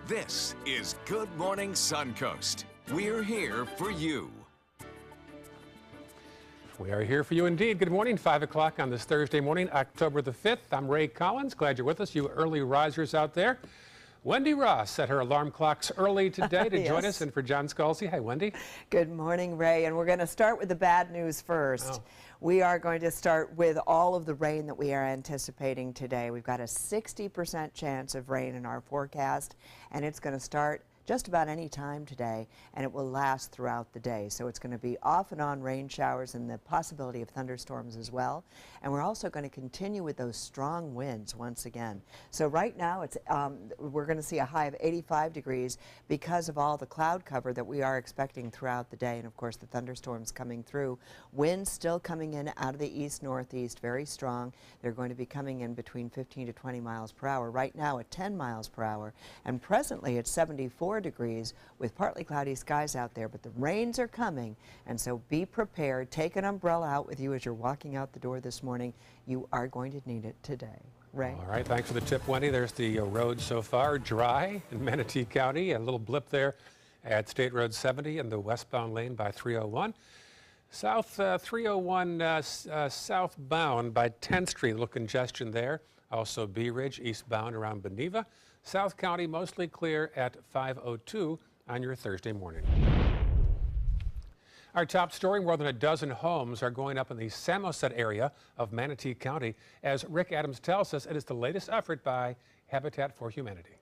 This is Good Morning Suncoast. We're here for you. We are here for you indeed. Good morning, 5 o'clock on this Thursday morning, October the 5th. I'm Ray Collins. Glad you're with us, you early risers out there. Wendy Ross set her alarm clocks early today to join us, and for John Scalzi. Hi, Wendy. Good morning, Ray. And we're going to start with the bad news first. Oh. We are going to start with all of the rain that we are anticipating today. We've got a 60% chance of rain in our forecast, and it's going to start just about any time today, and it will last throughout the day. So it's going to be off and on rain showers and the possibility of thunderstorms as well. And we're also going to continue with those strong winds once again. So right now it's we're going to see a high of 85 degrees because of all the cloud cover that we are expecting throughout the day, and of course the thunderstorms coming through. Winds still coming in out of the east-northeast, very strong. They're going to be coming in between 15 to 20 miles per hour. Right now at 10 miles per hour, and presently it's 74 degrees with partly cloudy skies out there, but the rains are coming, and so be prepared. Take an umbrella out with you as you're walking out the door this morning. You are going to need it today. Ray? All right, thanks for the tip, Wendy. There's the road so far, dry in Manatee County. A little blip there at State Road 70 in the westbound lane by 301. South 301 southbound by 10th Street, a little congestion there. Also Bee Ridge eastbound around Beneva. South County mostly clear at 5:02 on your Thursday morning. Our top story, more than a dozen homes are going up in the Samoset area of Manatee County. As Rick Adams tells us, it is the latest effort by Habitat for Humanity.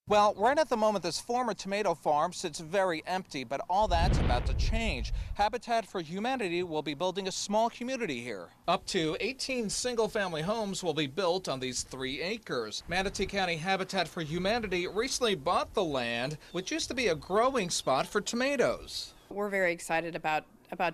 Well, right at the moment, this former tomato farm sits very empty, but all that's about to change. Habitat for Humanity will be building a small community here. Up to 18 single-family homes will be built on these 3 acres. Manatee County Habitat for Humanity recently bought the land, which used to be a growing spot for tomatoes. We're very excited about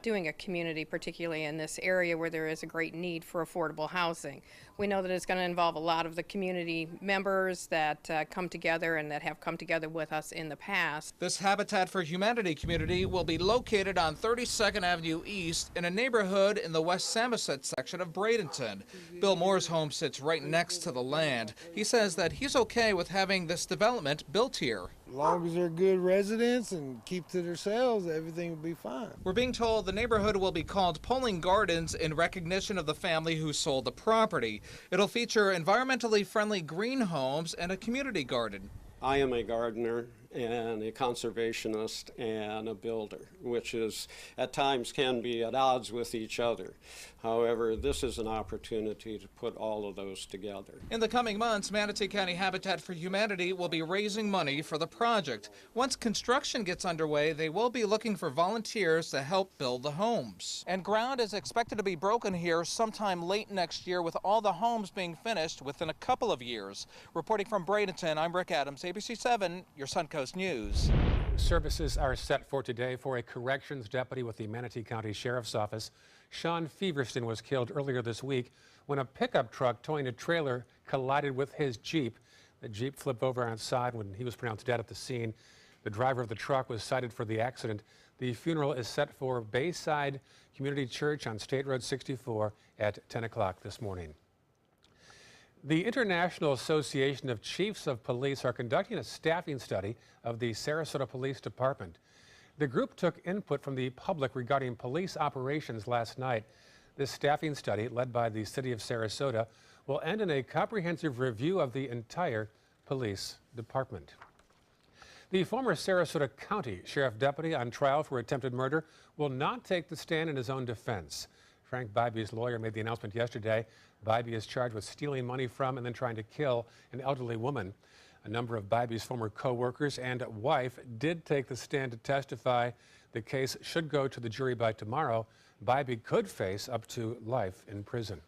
doing a community, particularly in this area where there is a great need for affordable housing. We know that it's going to involve a lot of the community members that come together and that have come together with us in the past. This Habitat for Humanity community will be located on 32nd Avenue East in a neighborhood in the West Samoset section of Bradenton. Bill Moore's home sits right next to the land. He says that he's okay with having this development built here. As long as they're good residents and keep to themselves, everything will be fine. We're being told the neighborhood will be called Pulling Gardens in recognition of the family who sold the property. It'll feature environmentally friendly green homes and a community garden. I am a gardener and a conservationist and a builder, which is at times can be at odds with each other. However, this is an opportunity to put all of those together. In the coming months, Manatee County Habitat for Humanity will be raising money for the project. Once construction gets underway, they will be looking for volunteers to help build the homes. And ground is expected to be broken here sometime late next year, with all the homes being finished within a couple of years. Reporting from Bradenton, I'm Rick Adams, ABC 7, your Suncoast News. Services are set for today for a corrections deputy with the Manatee County Sheriff's Office. Sean Feverston was killed earlier this week when a pickup truck towing a trailer collided with his Jeep. The Jeep flipped over on its side when he was pronounced dead at the scene. The driver of the truck was cited for the accident. The funeral is set for Bayside Community Church on State Road 64 at 10 o'clock this morning. The International Association of Chiefs of Police are conducting a staffing study of the Sarasota Police Department. The group took input from the public regarding police operations last night. This staffing study, led by the City of Sarasota, will end in a comprehensive review of the entire police department. The former Sarasota County Sheriff Deputy on trial for attempted murder will not take the stand in his own defense. Frank Bybee's lawyer made the announcement yesterday. Bybee is charged with stealing money from and then trying to kill an elderly woman. A number of Bybee's former co-workers and wife did take the stand to testify. The case should go to the jury by tomorrow. Bybee could face up to life in prison.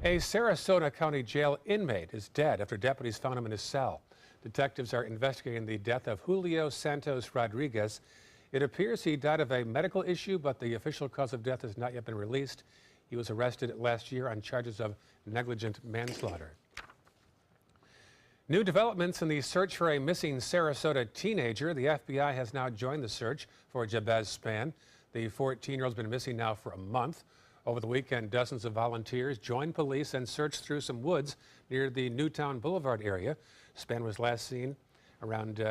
A Sarasota County Jail inmate is dead after deputies found him in his cell. Detectives are investigating the death of Julio Santos Rodriguez. It appears he died of a medical issue, but the official cause of death has not yet been released. He was arrested last year on charges of negligent manslaughter. New developments in the search for a missing Sarasota teenager. The FBI has now joined the search for Jabez Span. The 14-year-old's been missing now for a month. Over the weekend, dozens of volunteers joined police and searched through some woods near the Newtown Boulevard area. Span was last seen around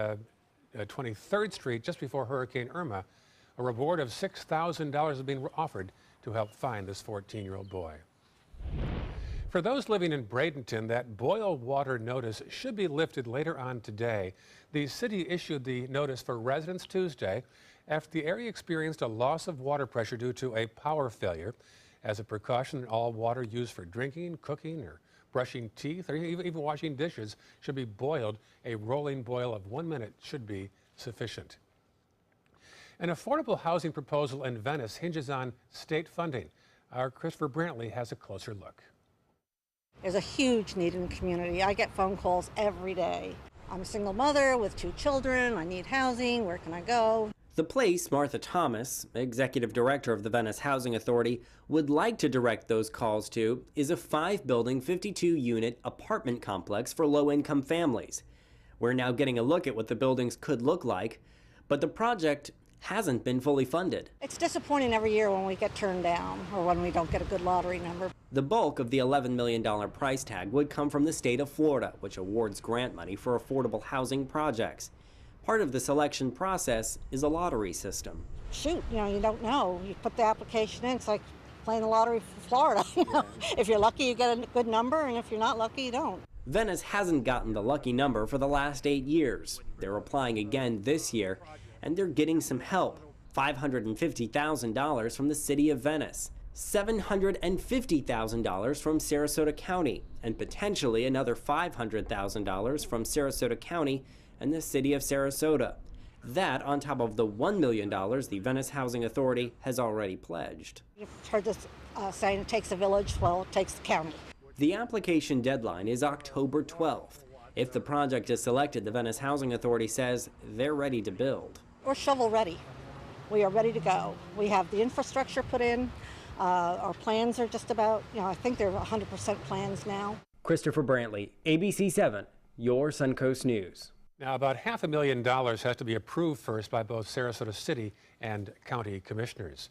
23rd Street just before Hurricane Irma. A reward of $6,000 is being offered to help find this 14-year-old boy. For those living in Bradenton, that boil water notice should be lifted later on today. The city issued the notice for residents Tuesday after the area experienced a loss of water pressure due to a power failure. As a precaution, all water used for drinking, cooking, or brushing teeth, or even washing dishes should be boiled. A rolling boil of 1 minute should be sufficient. An affordable housing proposal in Venice hinges on state funding. Our Christopher Brantley has a closer look. There's a huge need in the community. I get phone calls every day. I'm a single mother with 2 children. I need housing. Where can I go? The place, Martha Thomas, executive director of the Venice Housing Authority, would like to direct those calls to is a 5-building, 52-unit apartment complex for low-income families. We're now getting a look at what the buildings could look like, but the project hasn't been fully funded. It's disappointing every year when we get turned down or when we don't get a good lottery number. The bulk of the $11 million price tag would come from the state of Florida, which awards grant money for affordable housing projects. Part of the selection process is a lottery system. Shoot, you don't know. You put the application in, it's like playing the lottery for Florida. If you're lucky, you get a good number, and if you're not lucky, you don't. Venice hasn't gotten the lucky number for the last 8 years. They're applying again this year, and they're getting some help. $550,000 from the city of Venice, $750,000 from Sarasota County, and potentially another $500,000 from Sarasota County and the city of Sarasota. That on top of the $1 million the Venice Housing Authority has already pledged. You've heard this saying, it takes a village, well, it takes the county. The application deadline is October 12th. If the project is selected, the Venice Housing Authority says they're ready to build. We're shovel ready. We are ready to go. We have the infrastructure put in. Our plans are just about, I think they're 100% plans now. Christopher Brantley, ABC 7, your Suncoast News. Now, about $500,000 has to be approved first by both Sarasota City and County Commissioners.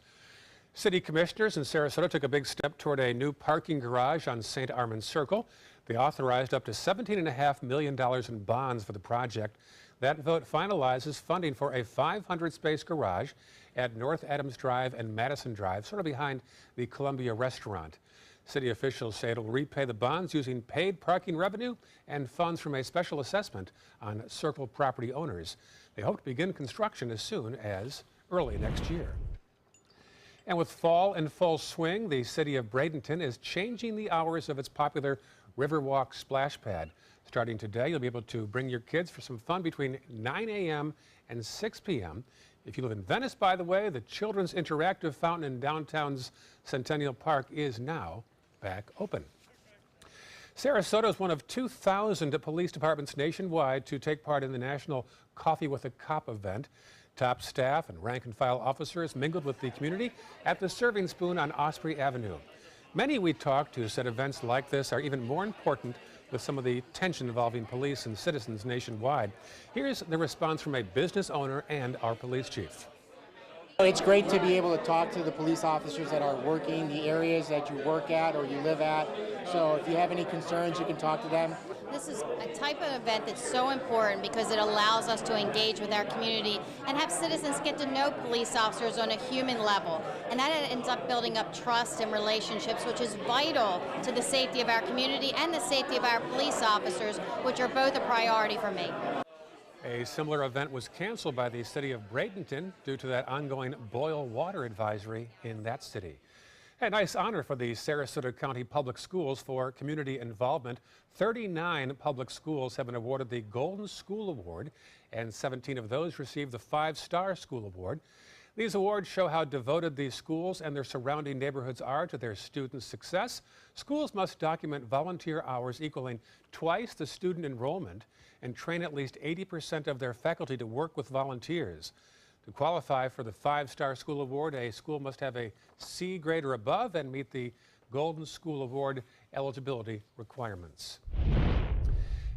City Commissioners in Sarasota took a big step toward a new parking garage on St. Armand Circle. They authorized up to $17.5 million in bonds for the project. That vote finalizes funding for a 500-space garage at North Adams Drive and Madison Drive, sort of behind the Columbia restaurant. City officials say it'll repay the bonds using paid parking revenue and funds from a special assessment on Circle property owners. They hope to begin construction as soon as early next year. And with fall in full swing, the city of Bradenton is changing the hours of its popular Riverwalk splash pad. Starting today, you'll be able to bring your kids for some fun between 9 a.m. and 6 p.m. If you live in Venice, by the way, the Children's Interactive Fountain in downtown's Centennial Park is now back open. Sarasota is one of 2,000 police departments nationwide to take part in the National Coffee with a Cop event. Top staff and rank-and-file officers mingled with the community at the Serving Spoon on Osprey Avenue. Many we talked to said events like this are even more important with some of the tension involving police and citizens nationwide. Here's the response from a business owner and our police chief. It's great to be able to talk to the police officers that are working the areas that you work at or you live at. So if you have any concerns, you can talk to them. This is a type of event that's so important because it allows us to engage with our community and have citizens get to know police officers on a human level. And that ends up building up trust and relationships, which is vital to the safety of our community and the safety of our police officers, which are both a priority for me. A similar event was canceled by the city of Bradenton due to that ongoing boil water advisory in that city. A nice honor for the Sarasota County Public Schools for community involvement. 39 public schools have been awarded the Golden School Award, and 17 of those received the 5-Star School Award. These awards show how devoted these schools and their surrounding neighborhoods are to their students' success. Schools must document volunteer hours equaling twice the student enrollment and train at least 80% of their faculty to work with volunteers. To qualify for the 5-Star School Award, a school must have a C grade or above and meet the Golden School Award eligibility requirements.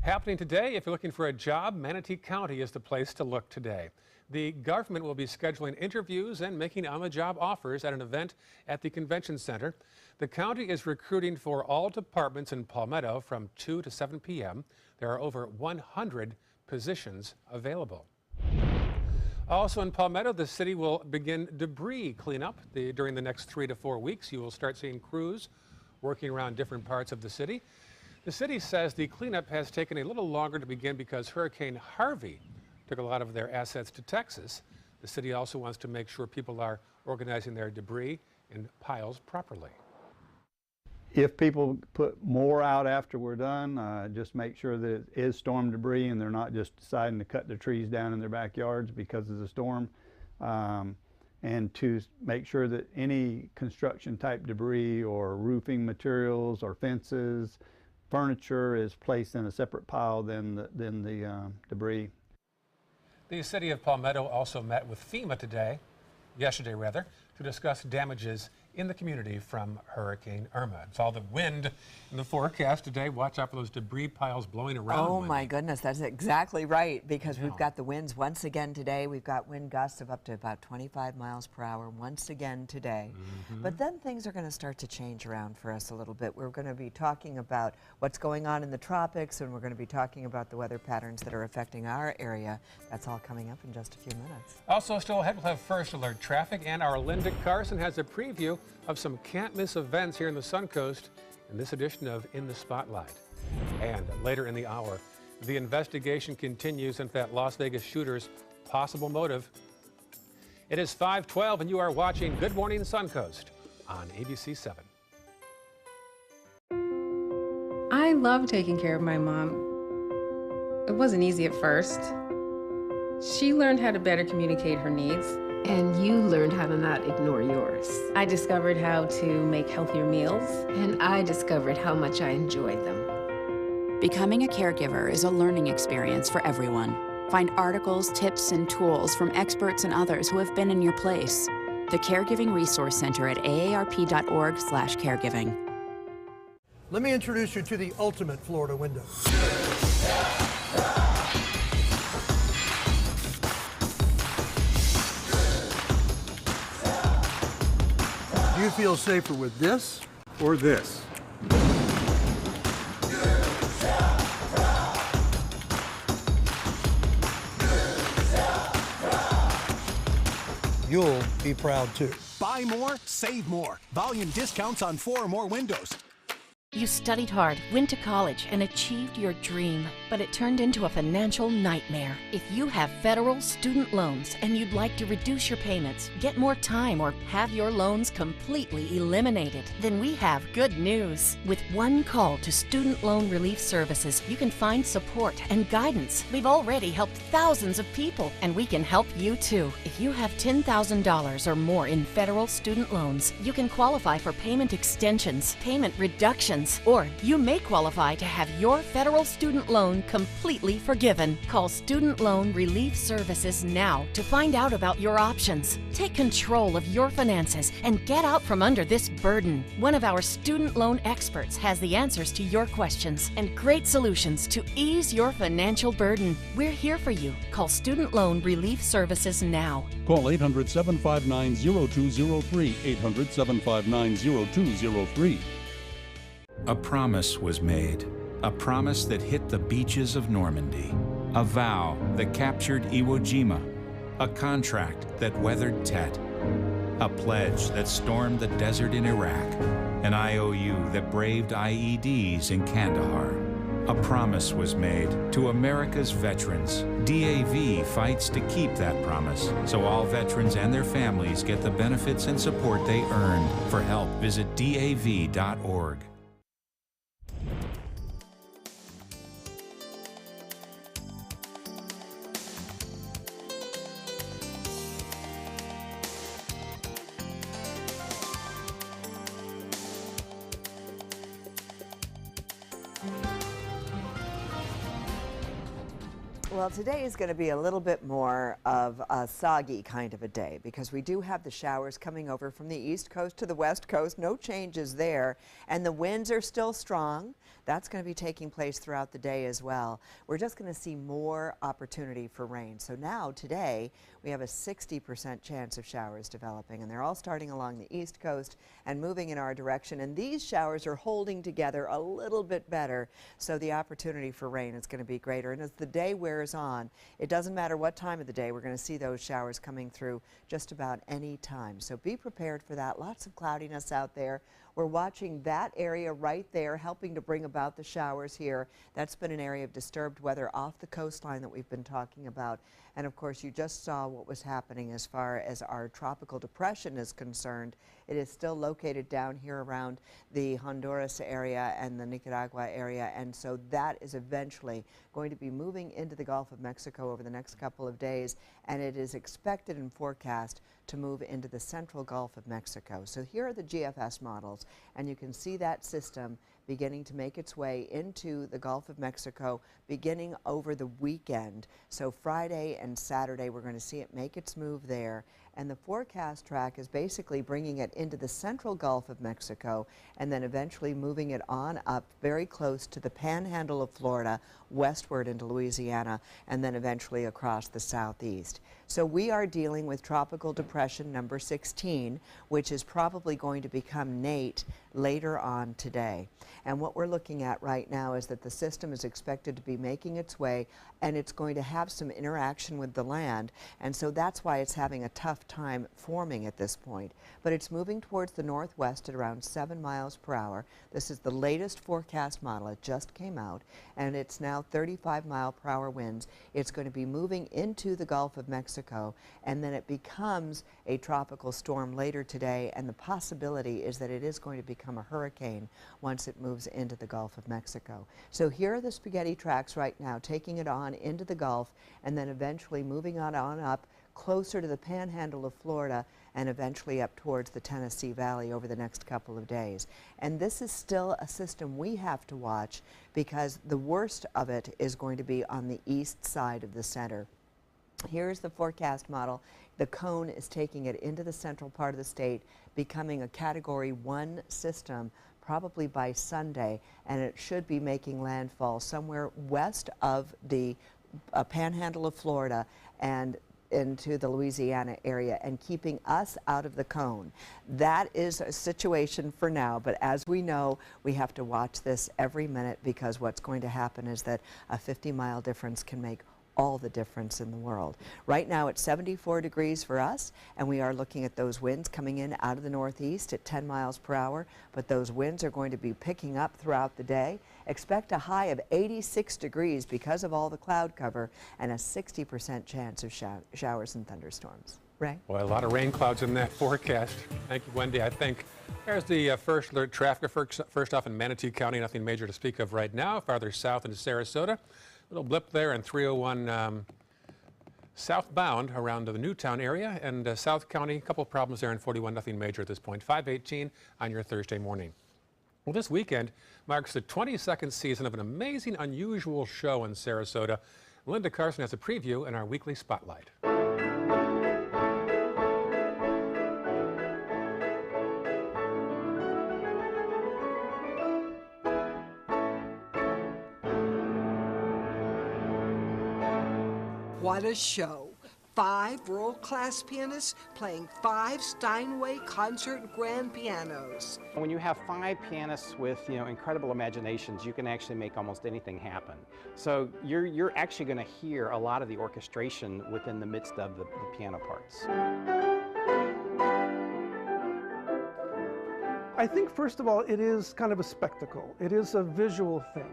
Happening today, if you're looking for a job, Manatee County is the place to look today. The government will be scheduling interviews and making on-the-job offers at an event at the Convention Center. The county is recruiting for all departments in Palmetto from 2 to 7 p.m. There are over 100 positions available. Also in Palmetto, the city will begin debris cleanup during the next 3 to 4 weeks. You will start seeing crews working around different parts of the city. The city says the cleanup has taken a little longer to begin because Hurricane Harvey took a lot of their assets to Texas. The city also wants to make sure people are organizing their debris in piles properly. If people put more out after we're done, just make sure that it is storm debris and they're not just deciding to cut their trees down in their backyards because of the storm. And to make sure that any construction type debris or roofing materials or fences, furniture is placed in a separate pile than the debris. The city of Palmetto also met with FEMA yesterday, to discuss damages in the community from Hurricane Irma. It's all the wind in the forecast today. Watch out for those debris piles blowing around. Oh my goodness, that's exactly right, because we've got the winds once again today. We've got wind gusts of up to about 25 miles per hour once again today. But then things are going to start to change around for us a little bit. We're going to be talking about what's going on in the tropics, and we're going to be talking about the weather patterns that are affecting our area. That's all coming up in just a few minutes. Also still ahead, we'll have first alert traffic, and our Linda Carson has a preview of some can't-miss events here in the Suncoast in this edition of In the Spotlight. And later in the hour, the investigation continues into that Las Vegas shooter's possible motive. It is 5:12, and you are watching Good Morning Suncoast on ABC 7. I love taking care of my mom. It wasn't easy at first. She learned how to better communicate her needs. And you learned how to not ignore yours. I discovered how to make healthier meals. And I discovered how much I enjoyed them. Becoming a caregiver is a learning experience for everyone. Find articles, tips, and tools from experts and others who have been in your place. The Caregiving Resource Center at aarp.org/caregiving. Let me introduce you to the ultimate Florida window. Do you feel safer with this or this? You'll be proud too. Buy more, save more. Volume discounts on 4 or more windows. You studied hard, went to college, and achieved your dream, but it turned into a financial nightmare. If you have federal student loans and you'd like to reduce your payments, get more time, or have your loans completely eliminated, then we have good news. With one call to Student Loan Relief Services, you can find support and guidance. We've already helped thousands of people, and we can help you too. If you have $10,000 or more in federal student loans, you can qualify for payment extensions, payment reductions, or you may qualify to have your federal student loan completely forgiven. Call Student Loan Relief Services now to find out about your options. Take control of your finances and get out from under this burden. One of our student loan experts has the answers to your questions and great solutions to ease your financial burden. We're here for you. Call Student Loan Relief Services now. Call 800-759-0203, 800-759-0203. A promise was made, a promise that hit the beaches of Normandy, a vow that captured Iwo Jima, a contract that weathered Tet, a pledge that stormed the desert in Iraq, an IOU that braved IEDs in Kandahar. A promise was made to America's veterans. DAV fights to keep that promise, so all veterans and their families get the benefits and support they earned. For help, visit DAV.org. Well, today is going to be a little bit more of a soggy kind of a day because we do have the showers coming over from the east coast to the west coast. No changes there. And the winds are still strong. That's going to be taking place throughout the day as well. We're just going to see more opportunity for rain. So now today we have a 60% chance of showers developing, and they're all starting along the east coast and moving in our direction. And these showers are holding together a little bit better, so the opportunity for rain is going to be greater. And as the day wears on, it doesn't matter what time of the day, we're going to see those showers coming through just about any time. So be prepared for that. Lots of cloudiness out there. We're watching that area right there, helping to bring about the showers here. That's been an area of disturbed weather off the coastline that we've been talking about. And of course, you just saw what was happening as far as our tropical depression is concerned. It is still located down here around the Honduras area and the Nicaragua area, and so that is eventually going to be moving into the Gulf of Mexico over the next couple of days, and it is expected and forecast to move into the central Gulf of Mexico. So here are the GFS models, and you can see that system beginning to make its way into the Gulf of Mexico beginning over the weekend. So Friday and Saturday we're going to see it make its move there, and the forecast track is basically bringing it into the central Gulf of Mexico and then eventually moving it on up very close to the panhandle of Florida, westward into Louisiana, and then eventually across the southeast. So we are dealing with tropical depression number 16, which is probably going to become Nate later on today. And what we're looking at right now is that the system is expected to be making its way, and it's going to have some interaction with the land, and so that's why it's having a tough time forming at this point. But it's moving towards the northwest at around 7 miles per hour. This is the latest forecast model. It just came out, and it's now 35-mile-per-hour winds. It's going to be moving into the Gulf of Mexico, and then it becomes a tropical storm later today, and the possibility is that it is going to become a hurricane once it moves into the Gulf of Mexico. So here are the spaghetti tracks right now, taking it on into the Gulf and then eventually moving on up closer to the panhandle of Florida and eventually up towards the Tennessee Valley over the next couple of days. And this is still a system we have to watch because the worst of it is going to be on the east side of the center. Here's the forecast model. The cone is taking it into the central part of the state, becoming a Category 1 system probably by Sunday, and it should be making landfall somewhere west of the panhandle of Florida and into the Louisiana area and keeping us out of the cone. That is a situation for now, but as we know, we have to watch this every minute because what's going to happen is that a 50-mile difference can make all the difference in the world. Right now it's 74 degrees for us, and we are looking at those winds coming in out of the northeast at 10 miles per hour, but those winds are going to be picking up throughout the day. Expect a high of 86 degrees because of all the cloud cover and a 60% chance of showers and thunderstorms. Ray? Well, a lot of rain clouds in that forecast. Thank you, Wendy. I think there's the first alert traffic. First off in Manatee County, nothing major to speak of right now. Farther south into Sarasota, little blip there in 301 southbound around the Newtown area, and South County, a couple problems there in 41, nothing major at this point. 5:18 on your Thursday morning. Well, this weekend marks the 22nd season of an amazing, unusual show in Sarasota. Linda Carson has a preview in our weekly spotlight. What a show. 5 world-class pianists playing 5 Steinway concert grand pianos. When you have 5 pianists with, incredible imaginations, you can actually make almost anything happen. So you're actually going to hear a lot of the orchestration within the midst of the piano parts. I think, first of all, it is kind of a spectacle. It is a visual thing.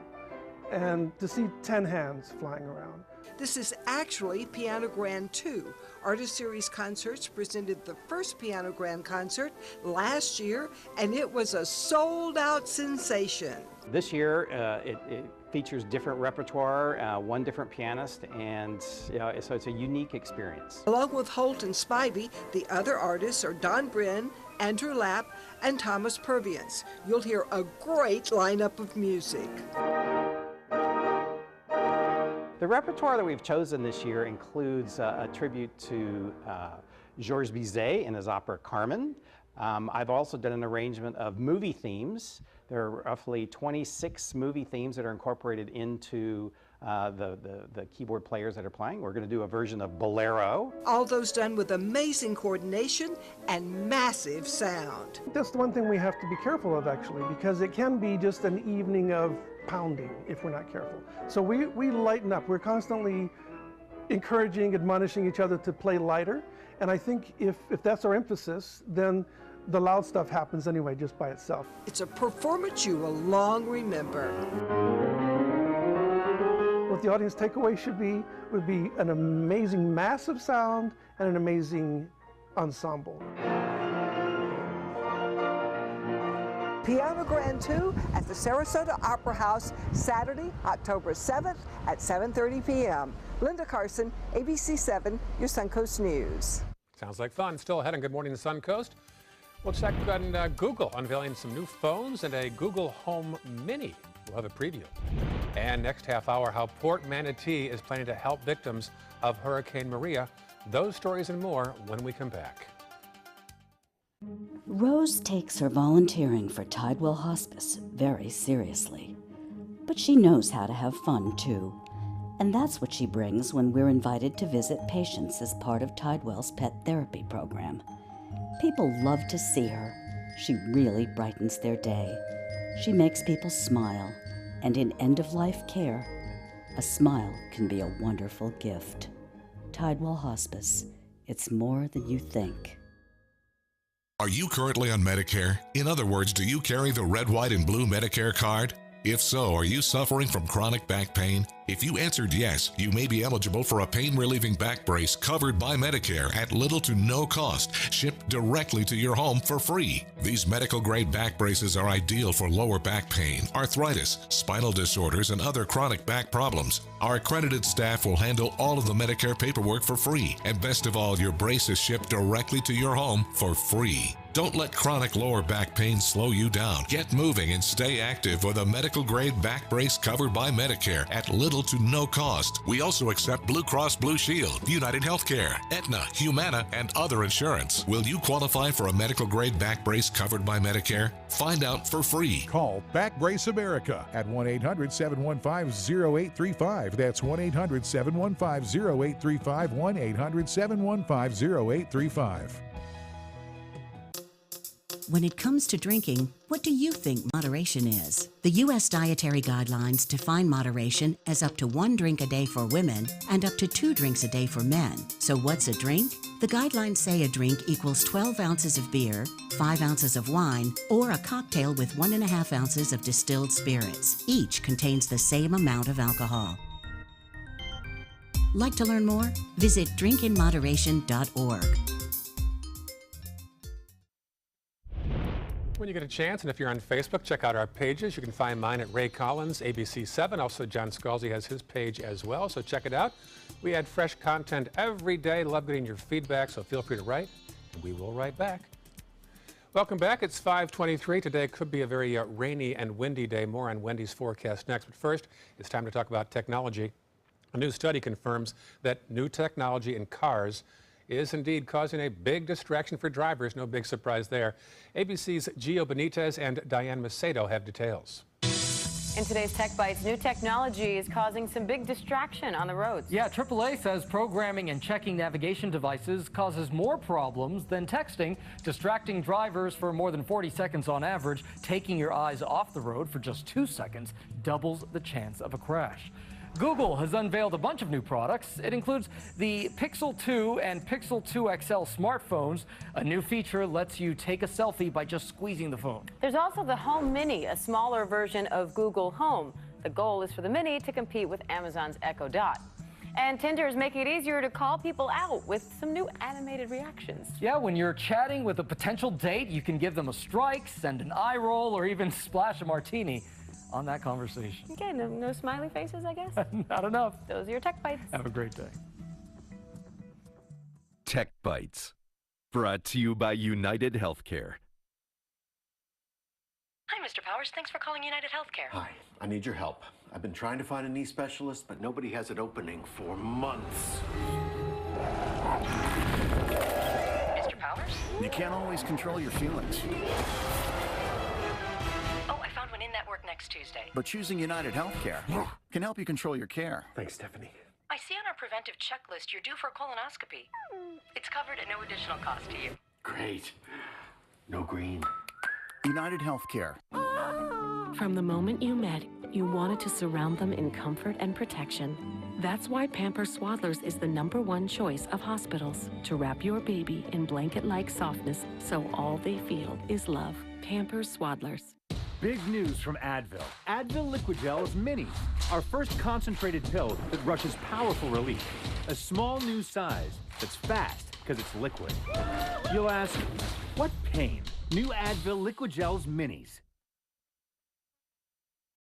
And to see 10 hands flying around. This is actually Piano Grand 2. Artist Series Concerts presented the first Piano Grand concert last year, and it was a sold-out sensation. This year, it features different repertoire, one different pianist, and so it's a unique experience. Along with Holt and Spivey, the other artists are Don Brin, Andrew Lapp, and Thomas Purviance. You'll hear a great lineup of music. The repertoire that we've chosen this year includes a tribute to Georges Bizet and his opera Carmen. I've also done an arrangement of movie themes. There are roughly 26 movie themes that are incorporated into the keyboard players that are playing. We're going to do a version of Bolero. All those done with amazing coordination and massive sound. That's the one thing we have to be careful of, actually, because it can be just an evening of pounding if we're not careful. So we lighten up. We're constantly encouraging, admonishing each other to play lighter. And I think if that's our emphasis, then the loud stuff happens anyway, just by itself. It's a performance you will long remember. What the audience takeaway would be an amazing massive sound and an amazing ensemble. Piano Grand 2 at the Sarasota Opera House, Saturday, October 7th at 7:30 p.m. Linda Carson, ABC 7, your Suncoast News. Sounds like fun. Still ahead on Good Morning Suncoast. We'll check on Google unveiling some new phones and a Google Home Mini. We'll have a preview. And next half hour, how Port Manatee is planning to help victims of Hurricane Maria. Those stories and more when we come back. Rose takes her volunteering for Tidewell Hospice very seriously. But she knows how to have fun, too. And that's what she brings when we're invited to visit patients as part of Tidewell's pet therapy program. People love to see her. She really brightens their day. She makes people smile. And in end-of-life care, a smile can be a wonderful gift. Tidewell Hospice. It's more than you think. Are you currently on Medicare? In other words, do you carry the red, white, and blue Medicare card? If so, are you suffering from chronic back pain? If you answered yes, you may be eligible for a pain-relieving back brace covered by Medicare at little to no cost, shipped directly to your home for free. These medical-grade back braces are ideal for lower back pain, arthritis, spinal disorders, and other chronic back problems. Our accredited staff will handle all of the Medicare paperwork for free, and best of all, your brace is shipped directly to your home for free. Don't let chronic lower back pain slow you down. Get moving and stay active with a medical-grade back brace covered by Medicare at little to no cost. We also accept Blue Cross Blue Shield, United Healthcare, Aetna, Humana, and other insurance. Will you qualify for a medical-grade back brace covered by Medicare? Find out for free. Call Back Brace America at 1-800-715-0835. That's 1-800-715-0835, 1-800-715-0835. When it comes to drinking, what do you think moderation is? The U.S. Dietary Guidelines define moderation as up to 1 drink a day for women and up to 2 drinks a day for men. So what's a drink? The guidelines say a drink equals 12 ounces of beer, 5 ounces of wine, or a cocktail with 1.5 ounces of distilled spirits. Each contains the same amount of alcohol. Like to learn more? Visit drinkinmoderation.org. When you get a chance, and if you're on Facebook, check out our pages. You can find mine at Ray Collins, ABC7. Also, John Scalzi has his page as well, so check it out. We add fresh content every day. Love getting your feedback, so feel free to write, and we will write back. Welcome back. It's 5:23. Today could be a very rainy and windy day. More on Wendy's forecast next. But first, it's time to talk about technology. A new study confirms that new technology in cars is indeed causing a big distraction for drivers. No big surprise there. ABC's Gio Benitez and Diane Macedo have details. In today's Tech Bites, new technology is causing some big distraction on the roads. Yeah, AAA says programming and checking navigation devices causes more problems than texting, distracting drivers for more than 40 seconds on average. Taking your eyes off the road for just 2 seconds doubles the chance of a crash. Google has unveiled a bunch of new products. It includes the Pixel 2 and Pixel 2 XL smartphones. A new feature lets you take a selfie by just squeezing the phone. There's also the Home Mini, a smaller version of Google Home. The goal is for the Mini to compete with Amazon's Echo Dot. And Tinder is making it easier to call people out with some new animated reactions. Yeah, when you're chatting with a potential date, you can give them a strike, send an eye roll, or even splash a martini on that conversation. Okay, no smiley faces, I guess? Not enough. Those are your Tech Bites. Have a great day. Tech Bites, brought to you by United Healthcare. Hi, Mr. Powers. Thanks for calling United Healthcare. Hi, I need your help. I've been trying to find a knee specialist, but nobody has an opening for months. Mr. Powers? You can't always control your feelings. Oh, I found one in-network next Tuesday. But choosing United Healthcare can help you control your care. Thanks, Stephanie. I see on our preventive checklist you're due for a colonoscopy. It's covered at no additional cost to you. Great. No green. United Healthcare. From the moment you met, you wanted to surround them in comfort and protection. That's why Pampers Swaddlers is the #1 choice of hospitals, to wrap your baby in blanket-like softness so all they feel is love. Pampers Swaddlers. Big news from Advil. Advil Liquid Gels Minis, our first concentrated pill that rushes powerful relief. A small new size that's fast because it's liquid. You'll ask, what pain? New Advil Liquid Gels Minis.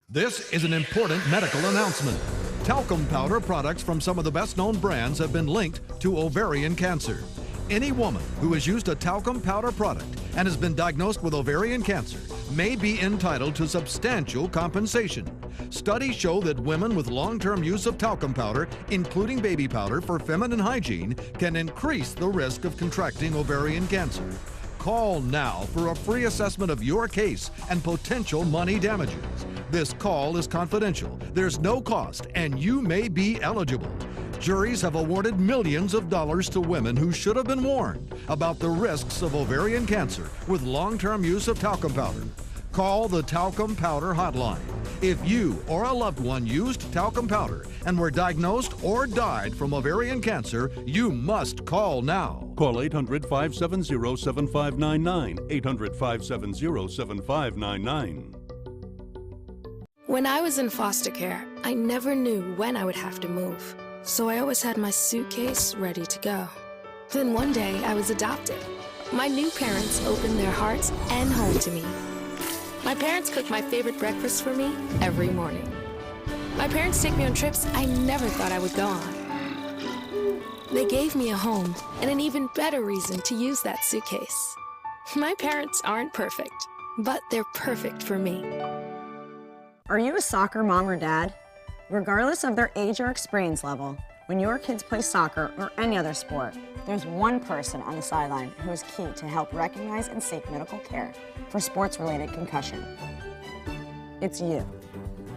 This is an important medical announcement. Talcum powder products from some of the best-known brands have been linked to ovarian cancer. Any woman who has used a talcum powder product and has been diagnosed with ovarian cancer may be entitled to substantial compensation. Studies show that women with long-term use of talcum powder, including baby powder for feminine hygiene, can increase the risk of contracting ovarian cancer. Call now for a free assessment of your case and potential money damages. This call is confidential, there's no cost, and you may be eligible. Juries have awarded millions of dollars to women who should have been warned about the risks of ovarian cancer with long-term use of talcum powder. Call the Talcum Powder Hotline. If you or a loved one used talcum powder and were diagnosed or died from ovarian cancer, you must call now. Call 800-570-7599, 800-570-7599. When I was in foster care, I never knew when I would have to move, so I always had my suitcase ready to go. Then one day, I was adopted. My new parents opened their hearts and home to me. My parents cook my favorite breakfast for me every morning. My parents take me on trips I never thought I would go on. They gave me a home and an even better reason to use that suitcase. My parents aren't perfect, but they're perfect for me. Are you a soccer mom or dad? Regardless of their age or experience level, when your kids play soccer or any other sport, there's one person on the sideline who is key to help recognize and seek medical care for sports-related concussion. It's you.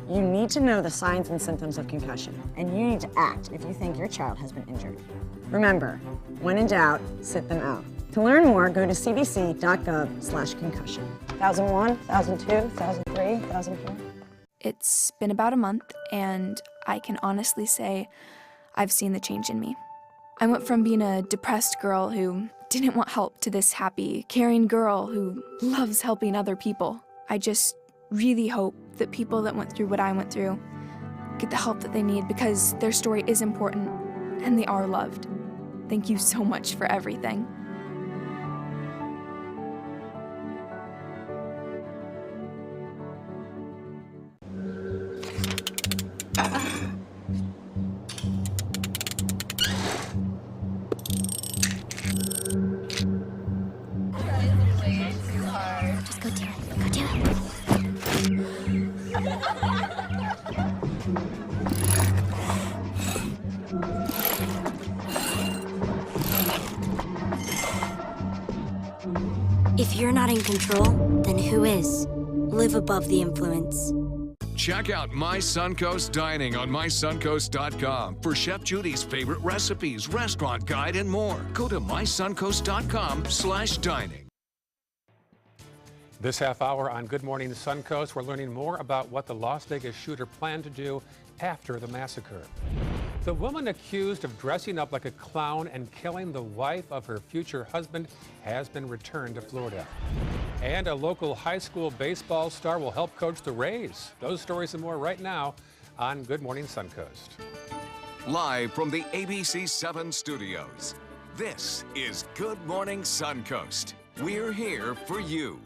You need to know the signs and symptoms of concussion, and you need to act if you think your child has been injured. Remember, when in doubt, sit them out. To learn more, go to cdc.gov/concussion. 1001, 1002, 1003, 1004. It's been about a month, and I can honestly say I've seen the change in me. I went from being a depressed girl who didn't want help to this happy, caring girl who loves helping other people. I just really hope that people that went through what I went through get the help that they need, because their story is important and they are loved. Thank you so much for everything. Just go do it. Go do it. If you're not in control, then who is? Live above the influence. Check out My Suncoast Dining on mysuncoast.com for Chef Judy's favorite recipes, restaurant guide, and more. Go to mysuncoast.com/dining. This half hour on Good Morning Suncoast, we're learning more about what the Las Vegas shooter planned to do after the massacre. The woman accused of dressing up like a clown and killing the wife of her future husband has been returned to Florida. And a local high school baseball star will help coach the Rays. Those stories and more right now on Good Morning Suncoast. Live from the ABC 7 studios, this is Good Morning Suncoast. We're here for you.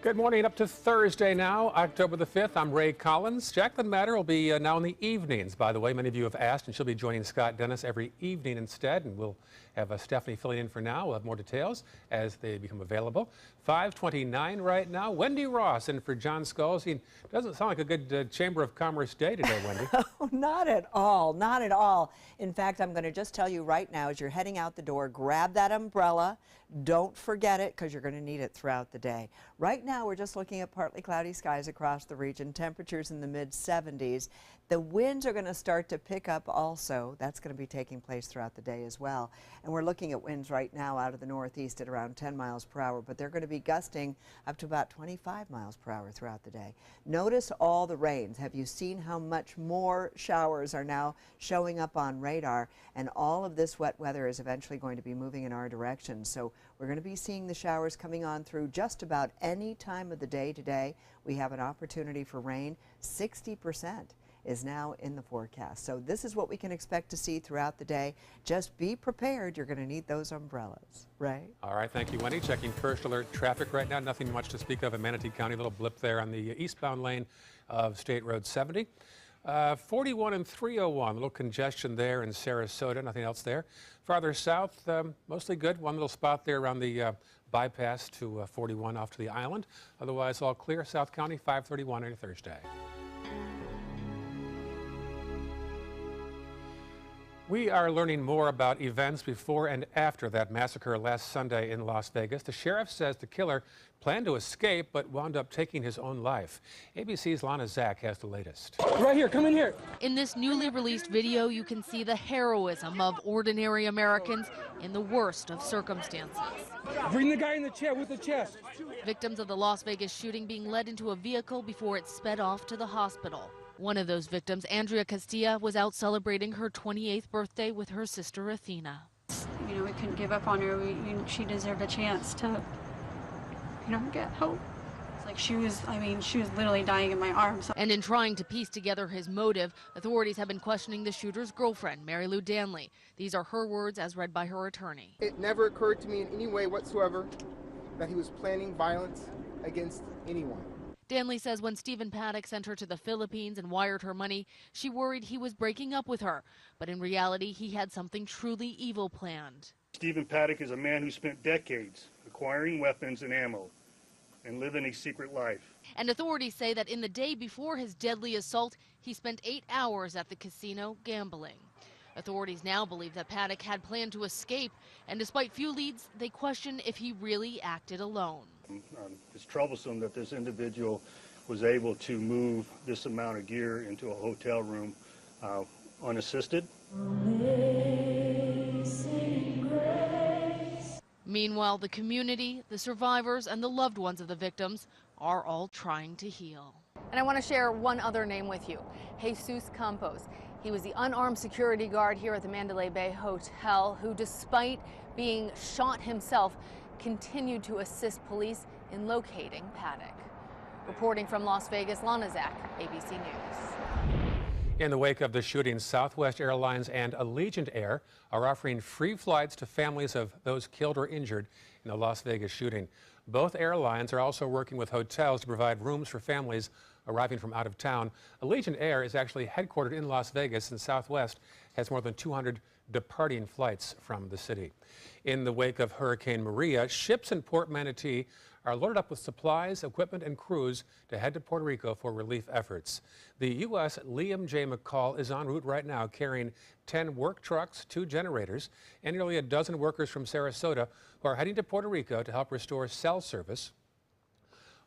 Good morning, up to Thursday now, October the 5th. I'm Ray Collins. Jacqueline Matter will be now in the evenings, by the way. Many of you have asked, and she'll be joining Scott Dennis every evening instead. And we'll have Stephanie filling in for now. We'll have more details as they become available. 5:29 right now. Wendy Ross in for John Scholes. Doesn't sound like a good Chamber of Commerce day today, Wendy. Oh, not at all. Not at all. In fact, I'm going to just tell you right now, as you're heading out the door, grab that umbrella. Don't forget it, because you're going to need it throughout the day. Right now, we're just looking at partly cloudy skies across the region, temperatures in the mid-70s. The winds are going to start to pick up also. That's going to be taking place throughout the day as well. And we're looking at winds right now out of the northeast at around 10 miles per hour, but they're going to be gusting up to about 25 miles per hour throughout the day. Notice all the rains. Have you seen how much more showers are now showing up on radar? And all of this wet weather is eventually going to be moving in our direction. So we're going to be seeing the showers coming on through just about any time of the day today. We have an opportunity for rain. 60% is now in the forecast. So this is what we can expect to see throughout the day. Just be prepared. You're going to need those umbrellas, right? All right, thank you, Wendy. Checking first alert traffic right now. Nothing much to speak of in Manatee County. A little blip there on the eastbound lane of State Road 70. 41 and 301, a little congestion there in Sarasota. Nothing else there. Farther south, mostly good. One little spot there around the bypass to 41 off to the island. Otherwise, all clear. South County, 5:31 on a Thursday. We are learning more about events before and after that massacre last Sunday in Las Vegas. The sheriff says the killer planned to escape but wound up taking his own life. ABC's Lana Zach has the latest. Right here, come in here. In this newly released video, you can see the heroism of ordinary Americans in the worst of circumstances. Bring the guy in the chair with the chest. Victims of the Las Vegas shooting being led into a vehicle before it sped off to the hospital. One of those victims, Andrea Castilla, was out celebrating her 28th birthday with her sister Athena. You know, we couldn't give up on her. She deserved a chance to, get hope. It's like she was literally dying in my arms. And in trying to piece together his motive, authorities have been questioning the shooter's girlfriend, Mary Lou Danley. These are her words as read by her attorney. It never occurred to me in any way whatsoever that he was planning violence against anyone. Danley says when Stephen Paddock sent her to the Philippines and wired her money, she worried he was breaking up with her. But in reality, he had something truly evil planned. Stephen Paddock is a man who spent decades acquiring weapons and ammo and living a secret life. And authorities say that in the day before his deadly assault, he spent 8 hours at the casino gambling. Authorities now believe that Paddock had planned to escape, and despite few leads, they question if he really acted alone. It's troublesome that this individual was able to move this amount of gear into a hotel room unassisted. Meanwhile, the community, the survivors, and the loved ones of the victims are all trying to heal. And I want to share one other name with you, Jesus Campos. He was the unarmed security guard here at the Mandalay Bay Hotel who, despite being shot himself, continued to assist police in locating Paddock. Reporting from Las Vegas, Lana Zach, ABC News. In the wake of the shooting, Southwest Airlines and Allegiant Air are offering free flights to families of those killed or injured in the Las Vegas shooting. Both airlines are also working with hotels to provide rooms for families arriving from out of town. Allegiant Air is actually headquartered in Las Vegas, and Southwest has more than 200 departing flights from the city. In the wake of Hurricane Maria, ships in Port Manatee are loaded up with supplies, equipment, and crews to head to Puerto Rico for relief efforts. The U.S. Liam J. McCall is en route right now carrying 10 work trucks, 2 generators, and nearly a dozen workers from Sarasota who are heading to Puerto Rico to help restore cell service.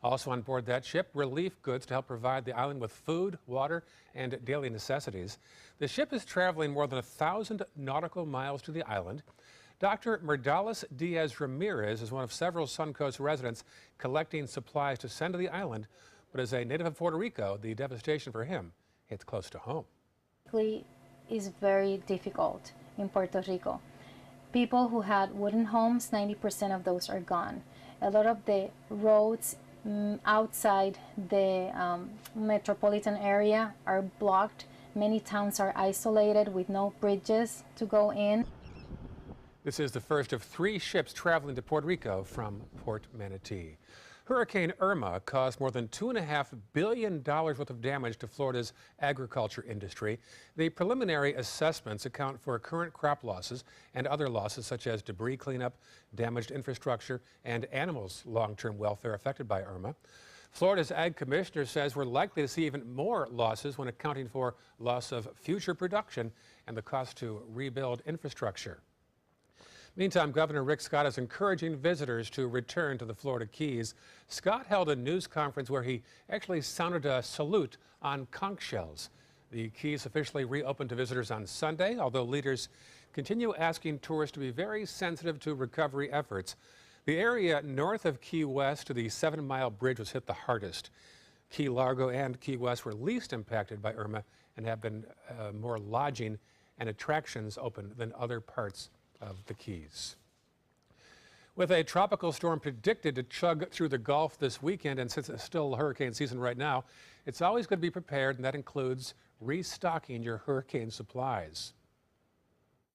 Also on board that ship, relief goods to help provide the island with food, water, and daily necessities. The ship is traveling more than 1,000 nautical miles to the island. Dr. Merdalis Diaz Ramirez is one of several Suncoast residents collecting supplies to send to the island, but as a native of Puerto Rico, the devastation for him hits close to home. Is very difficult in Puerto Rico. People who had wooden homes, 90% of those are gone. A lot of the roads outside the metropolitan area are blocked. Many towns are isolated with no bridges to go in. This is the first of 3 ships traveling to Puerto Rico from Port Manatee. Hurricane Irma caused more than $2.5 billion worth of damage to Florida's agriculture industry. The preliminary assessments account for current crop losses and other losses such as debris cleanup, damaged infrastructure, and animals' long-term welfare affected by Irma. Florida's Ag Commissioner says we're likely to see even more losses when accounting for loss of future production and the cost to rebuild infrastructure. Meantime, Governor Rick Scott is encouraging visitors to return to the Florida Keys. Scott held a news conference where he actually sounded a salute on conch shells. The Keys officially reopened to visitors on Sunday, although leaders continue asking tourists to be very sensitive to recovery efforts. The area north of Key West to the 7-mile bridge was hit the hardest. Key Largo and Key West were least impacted by Irma and have been more lodging and attractions open than other parts of the Keys. With a tropical storm predicted to chug through the Gulf this weekend, and since it's still hurricane season right now, it's always going to be prepared, and that includes restocking your hurricane supplies.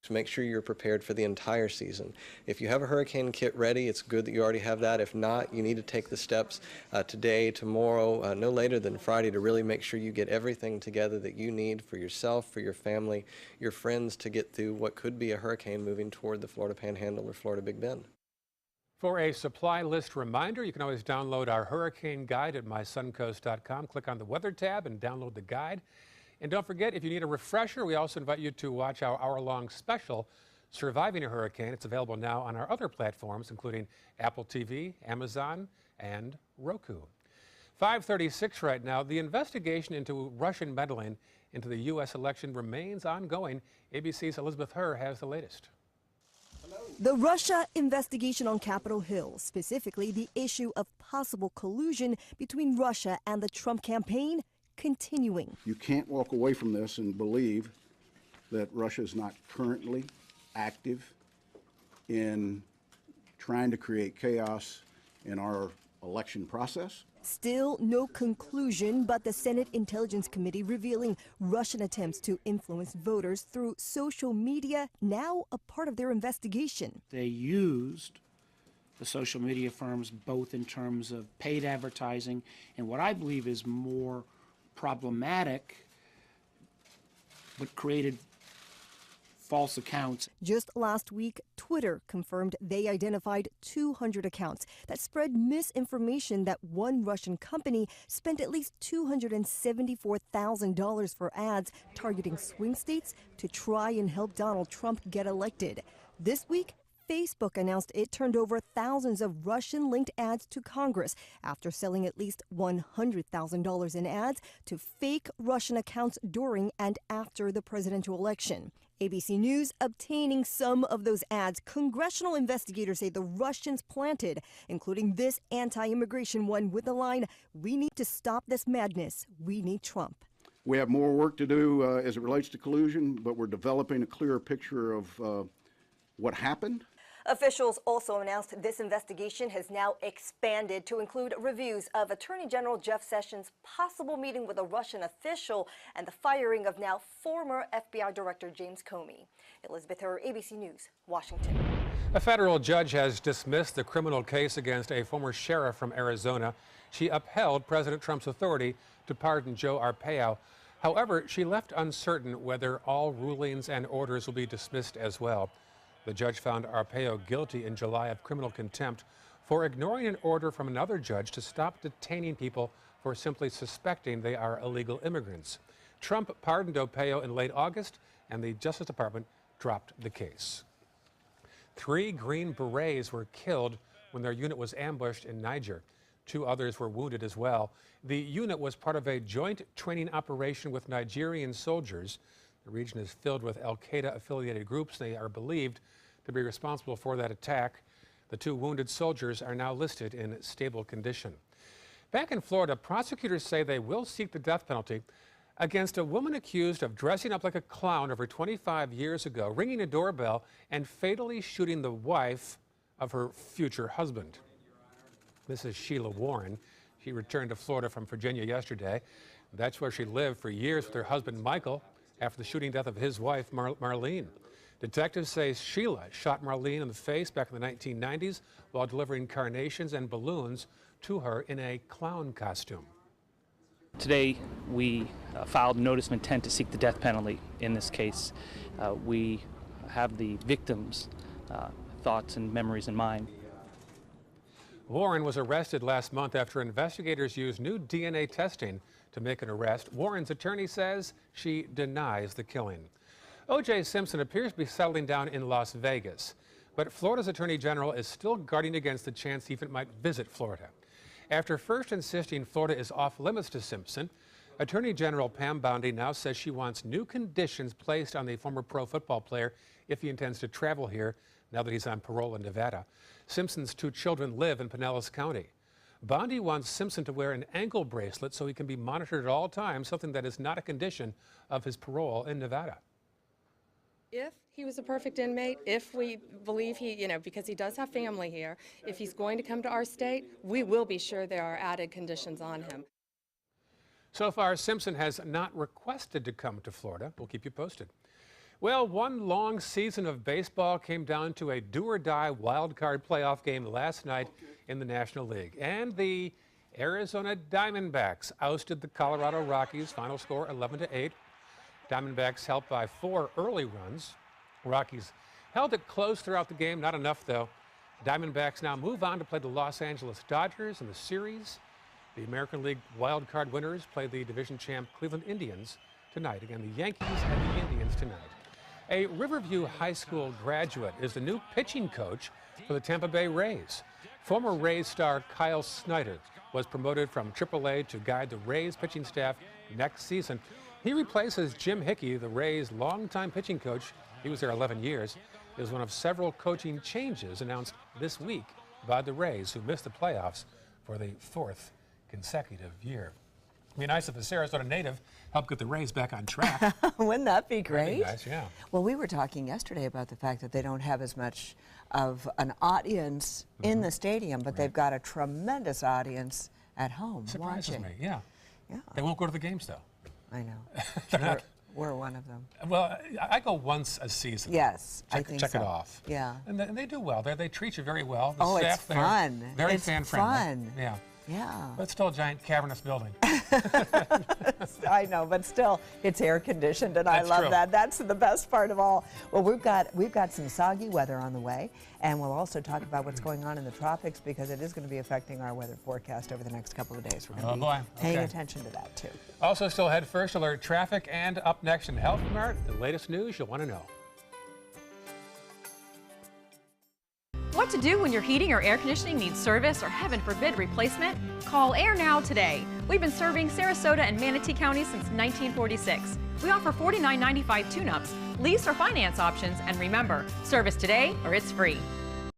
To make sure you're prepared for the entire season. If you have a hurricane kit ready, it's good that you already have that. If not, you need to take the steps today, tomorrow, no later than Friday to really make sure you get everything together that you need for yourself, for your family, your friends to get through what could be a hurricane moving toward the Florida Panhandle or Florida Big Bend. For a supply list reminder, you can always download our hurricane guide at mysuncoast.com. Click on the weather tab and download the guide. And don't forget, if you need a refresher, we also invite you to watch our hour-long special, Surviving a Hurricane. It's available now on our other platforms, including Apple TV, Amazon, and Roku. 5:36 right now. The investigation into Russian meddling into the U.S. election remains ongoing. ABC's Elizabeth Herr has the latest. The Russia investigation on Capitol Hill, specifically the issue of possible collusion between Russia and the Trump campaign, continuing. You can't walk away from this and believe that Russia is not currently active in trying to create chaos in our election process. Still no conclusion, but the Senate Intelligence Committee revealing Russian attempts to influence voters through social media, now a part of their investigation. They used the social media firms both in terms of paid advertising and what I believe is more problematic, but created false accounts. Just last week, Twitter confirmed they identified 200 accounts that spread misinformation that one Russian company spent at least $274,000 for ads targeting swing states to try and help Donald Trump get elected. This week, Facebook announced it turned over thousands of Russian-linked ads to Congress after selling at least $100,000 in ads to fake Russian accounts during and after the presidential election. ABC News obtaining some of those ads congressional investigators say the Russians planted, including this anti-immigration one with the line, "We need to stop this madness. We need Trump." We have more work to do as it relates to collusion, but we're developing a clearer picture of what happened. Officials also announced this investigation has now expanded to include reviews of Attorney General Jeff Sessions' possible meeting with a Russian official and the firing of now former FBI Director James Comey. Elizabeth Herr, ABC News, Washington. A federal judge has dismissed the criminal case against a former sheriff from Arizona. She upheld President Trump's authority to pardon Joe Arpaio. However, she left uncertain whether all rulings and orders will be dismissed as well. The judge found Arpaio guilty in July of criminal contempt for ignoring an order from another judge to stop detaining people for simply suspecting they are illegal immigrants. Trump pardoned Arpaio in late August, and the Justice Department dropped the case. 3 Green Berets were killed when their unit was ambushed in Niger. 2 others were wounded as well. The unit was part of a joint training operation with Nigerian soldiers. The region is filled with al-Qaeda-affiliated groups. They are believed to be responsible for that attack. The 2 wounded soldiers are now listed in stable condition. Back in Florida, prosecutors say they will seek the death penalty against a woman accused of dressing up like a clown over 25 years ago, ringing a doorbell, and fatally shooting the wife of her future husband. This is Sheila Warren. She returned to Florida from Virginia yesterday. That's where she lived for years with her husband, Michael, after the shooting death of his wife, Marlene. Detectives say Sheila shot Marlene in the face back in the 1990s while delivering carnations and balloons to her in a clown costume. Today, we filed a notice of intent to seek the death penalty in this case. We have the victims' thoughts and memories in mind. Warren was arrested last month after investigators used new DNA testing to make an arrest. Warren's attorney says she denies the killing. O.J. Simpson appears to be settling down in Las Vegas, but Florida's Attorney General is still guarding against the chance he even might visit Florida. After first insisting Florida is off limits to Simpson, Attorney General Pam Bondi now says she wants new conditions placed on the former pro football player if he intends to travel here now that he's on parole in Nevada. Simpson's 2 children live in Pinellas County. Bondi wants Simpson to wear an ankle bracelet so he can be monitored at all times, something that is not a condition of his parole in Nevada. If he was a perfect inmate, if we believe he, because he does have family here, if he's going to come to our state, we will be sure there are added conditions on him. So far, Simpson has not requested to come to Florida. We'll keep you posted. Well, one long season of baseball came down to a do-or-die wild card playoff game last night in the National League. And the Arizona Diamondbacks ousted the Colorado Rockies, final score 11-8. Diamondbacks helped by 4 early runs. Rockies held it close throughout the game, not enough though. Diamondbacks now move on to play the Los Angeles Dodgers in the series. The American League wild card winners play the division champ Cleveland Indians tonight. Again, the Yankees and the Indians tonight. A Riverview High School graduate is the new pitching coach for the Tampa Bay Rays. Former Rays star Kyle Snyder was promoted from AAA to guide the Rays pitching staff next season. He replaces Jim Hickey, the Rays' longtime pitching coach. He was there 11 years. It was one of several coaching changes announced this week by the Rays, who missed the playoffs for the 4th consecutive year. It'd be nice if a Sarasota native helped get the Rays back on track. Wouldn't that be great? That'd be nice, yeah. Well, we were talking yesterday about the fact that they don't have as much of an audience in the stadium, but they've got a tremendous audience at home Surprises watching. me, yeah. Yeah. They won't go to the games, though. I know. We're one of them. Well, I go once a season. Yes, I check, think check so. it off. Yeah. And they do well. They treat you very well. The Oh, it's staff there, fun. very It's fan-friendly. fun. Yeah. Yeah. But it's still a giant cavernous building. I know, but still, it's air conditioned, and I That's love true. that. That's the best part of all. Well, we've got some soggy weather on the way, and we'll also talk about what's going on in the tropics because it is going to be affecting our weather forecast over the next couple of days. We're going to be paying attention to that too. Also, still ahead, First Alert Traffic, and up next in Health Mart, the latest news you'll want to know. What to do when your heating or air conditioning needs service or, heaven forbid, replacement? Call Air Now today. We've been serving Sarasota and Manatee County since 1946. We offer $49.95 tune-ups, lease or finance options, and remember, service today or it's free.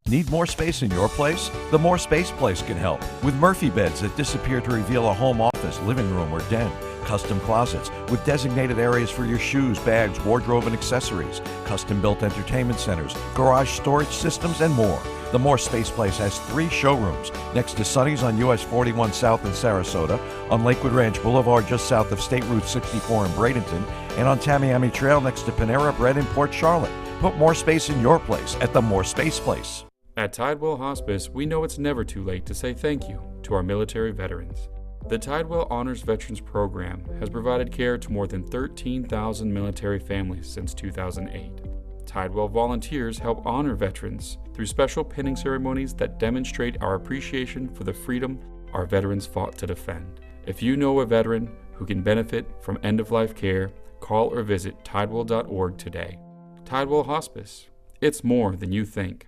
Need more space in your place? The More Space Place can help with Murphy beds that disappear to reveal a home office, living room, or den. Custom closets with designated areas for your shoes, bags, wardrobe, and accessories. Custom-built entertainment centers, garage storage systems, and more. The More Space Place has 3 showrooms next to Sonny's on US 41 South in Sarasota, on Lakewood Ranch Boulevard just south of State Route 64 in Bradenton, and on Tamiami Trail next to Panera Bread in Port Charlotte. Put more space in your place at the More Space Place. At Tidewell Hospice, we know it's never too late to say thank you to our military veterans. The Tidewell Honors Veterans Program has provided care to more than 13,000 military families since 2008. Tidewell volunteers help honor veterans through special pinning ceremonies that demonstrate our appreciation for the freedom our veterans fought to defend. If you know a veteran who can benefit from end-of-life care, call or visit tidewell.org today. Tidewell Hospice. It's more than you think.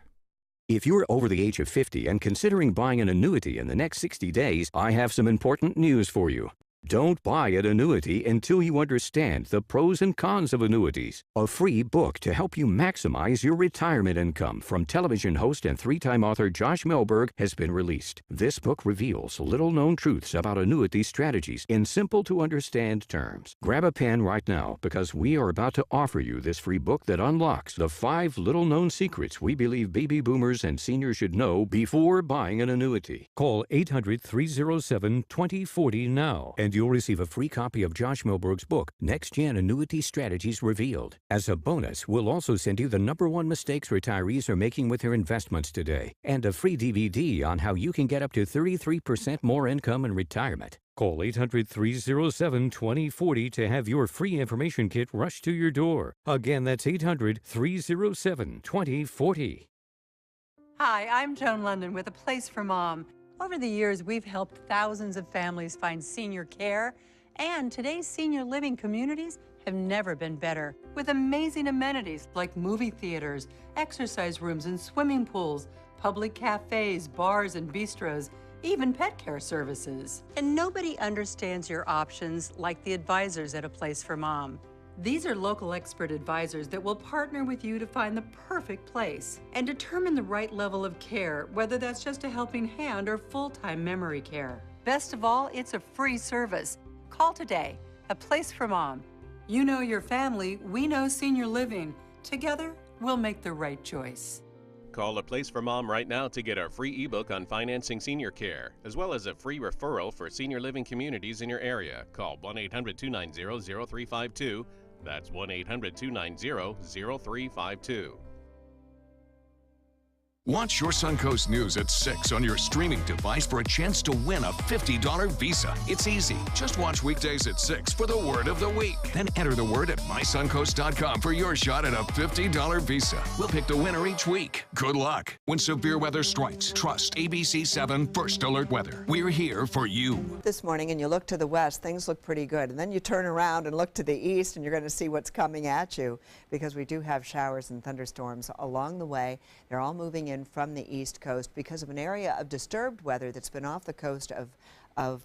If you're over the age of 50 and considering buying an annuity in the next 60 days, I have some important news for you. Don't buy an annuity until you understand the pros and cons of annuities. A free book to help you maximize your retirement income from television host and 3-time author Josh Melberg has been released. This book reveals little-known truths about annuity strategies in simple-to-understand terms. Grab a pen right now because we are about to offer you this free book that unlocks the 5 little-known secrets we believe baby boomers and seniors should know before buying an annuity. Call 800-307-2040 now and And you'll receive a free copy of Josh Milberg's book, Next Gen Annuity Strategies Revealed. As a bonus, we'll also send you the #1 mistakes retirees are making with their investments today, and a free DVD on how you can get up to 33% more income in retirement. Call 800-307-2040 to have your free information kit rushed to your door. Again, that's 800-307-2040. Hi, I'm Joan London with A Place for Mom. Over the years, we've helped thousands of families find senior care, and today's senior living communities have never been better, with amazing amenities like movie theaters, exercise rooms and swimming pools, public cafes, bars and bistros, even pet care services. And nobody understands your options like the advisors at A Place for Mom. These are local expert advisors that will partner with you to find the perfect place and determine the right level of care, whether that's just a helping hand or full-time memory care. Best of all, it's a free service. Call today. A Place for Mom. You know your family, we know senior living. Together, we'll make the right choice. Call A Place for Mom right now to get our free ebook on financing senior care, as well as a free referral for senior living communities in your area. Call 1-800-290-0352. That's 1-800-290-0352. Watch your Suncoast News at 6 on your streaming device for a chance to win a $50 Visa. It's easy. Just watch weekdays at 6 for the word of the week. Then enter the word at mysuncoast.com for your shot at a $50 Visa. We'll pick the winner each week. Good luck. When severe weather strikes, trust ABC 7 First Alert Weather. We're here for you. This morning, and you look to the west, things look pretty good. And then you turn around and look to the east, and you're going to see what's coming at you, because we do have showers and thunderstorms along the way. They're all moving in from the east coast because of an area of disturbed weather that's been off the coast of